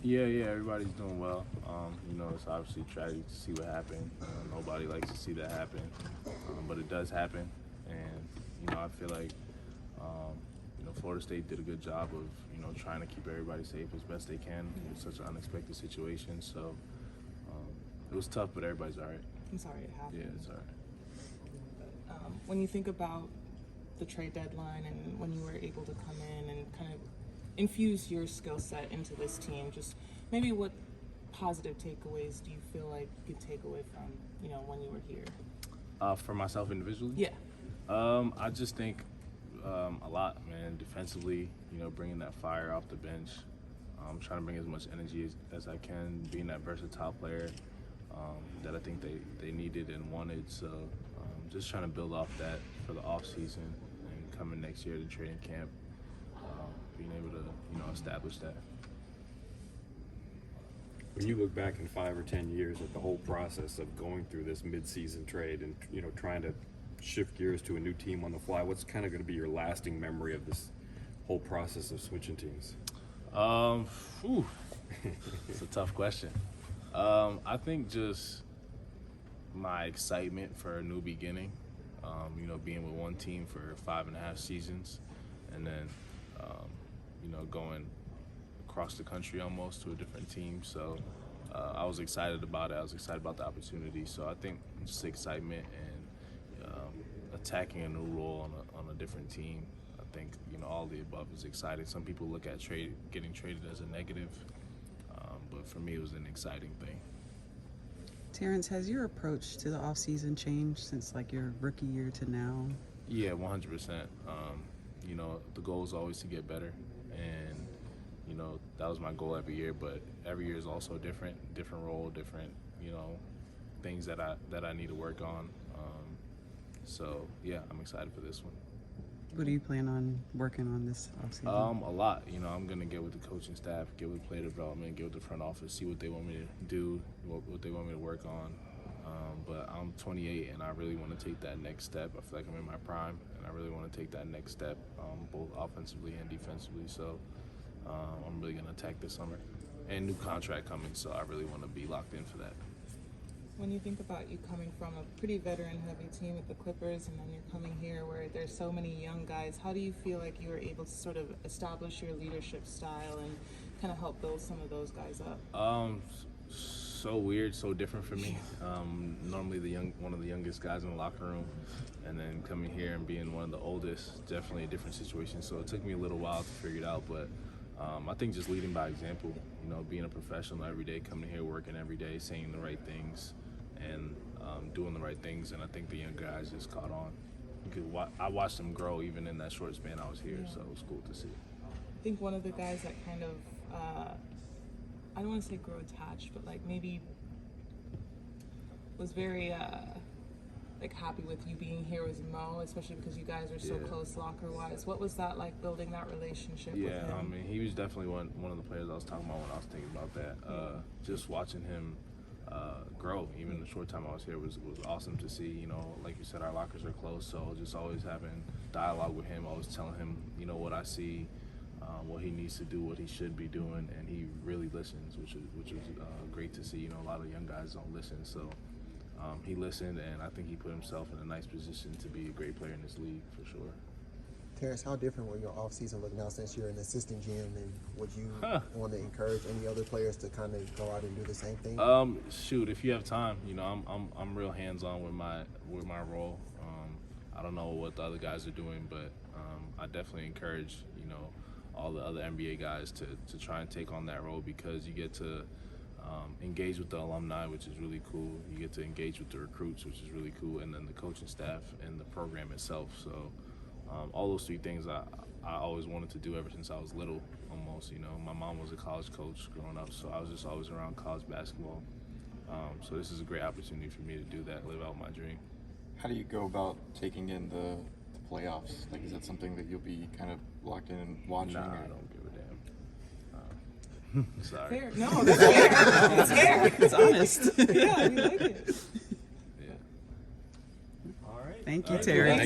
Yeah, everybody's doing well. It's obviously tragic to see what happened. Nobody likes to see that happen, but it does happen. And, I feel like, Florida State did a good job of, trying to keep everybody safe as best they can. It was such an unexpected situation. So it was tough, but everybody's all right. I'm sorry it happened. Yeah, it's all right. When you think about the trade deadline and when you were able to come in and kind of infuse your skill set into this team, just maybe what positive takeaways do you feel like you could take away from, when you were here? For myself individually? Yeah. I just think a lot, man. Defensively, bringing that fire off the bench, trying to bring as much energy as I can, being that versatile player that I think they needed and wanted. So just trying to build off that for the offseason and coming next year to training camp, being able to, establish that. When you look back in 5 or 10 years at the whole process of going through this mid-season trade and, trying to shift gears to a new team on the fly, what's kind of going to be your lasting memory of this whole process of switching teams? It's a tough question. I think just my excitement for a new beginning, being with one team for 5.5 seasons and then, going across the country almost to a different team. So I was excited about it. I was excited about the opportunity. So I think just excitement and attacking a new role on a different team. I think, all the above is exciting. Some people look at getting traded as a negative, but for me it was an exciting thing. Terance, has your approach to the offseason changed since your rookie year to now? Yeah, 100%. The goal is always to get better, and that was my goal every year. But every year is also different role, different things that I need to work on. So yeah, I'm excited for this one. What do you plan on working on this offseason? A lot. I'm gonna get with the coaching staff, get with player development, get with the front office, see what they want me to do, what they want me to work on. But I'm 28 and I really want to take that next step. I feel like I'm in my prime and I really want to take that next step, both offensively and defensively. So I'm really gonna attack this summer. And new contract coming, so I really want to be locked in for that. When you think about you coming from a pretty veteran-heavy team with the Clippers, and then you're coming here where there's so many young guys, how do you feel like you were able to sort of establish your leadership style and kind of help build some of those guys up? So weird, so different for me. Normally one of the youngest guys in the locker room, and then coming here and being one of the oldest, definitely a different situation. So it took me a little while to figure it out, but I think just leading by example, being a professional every day, coming here, working every day, saying the right things, and doing the right things, and I think the young guys just caught on. Because I watched them grow even in that short span I was here, so it was cool to see. I think one of the guys that kind of, I don't want to say grow attached, but maybe was very happy with you being here was Mo, especially because you guys are so close locker-wise. What was that like, building that relationship with him? Yeah, I mean, he was definitely one of the players I was talking about when I was thinking about that. Just watching him grow, even the short time I was here, was awesome to see. Like you said, our lockers are close, so just always having dialogue with him, always telling him, what I see, what he needs to do, what he should be doing, and he really listens, which is great to see. A lot of young guys don't listen, so he listened, and I think he put himself in a nice position to be a great player in this league for sure. Terance, how different will your offseason look now since you're an assistant GM, and would you want to encourage any other players to kind of go out and do the same thing? Shoot, if you have time, I'm real hands-on with my role. I don't know what the other guys are doing, but I definitely encourage all the other NBA guys to try and take on that role, because you get to engage with the alumni, which is really cool. You get to engage with the recruits, which is really cool, and then the coaching staff and the program itself. So all those three things I always wanted to do ever since I was little, almost. My mom was a college coach growing up, so I was just always around college basketball. So this is a great opportunity for me to do that, live out my dream. How do you go about taking in the playoffs? Is that something that you'll be kind of locked in and watching? Nah, I don't give a damn. Sorry. Fair. No, that's fair. It's fair. It's honest. Yeah, we like it. Yeah. All right. Thank you, Terance.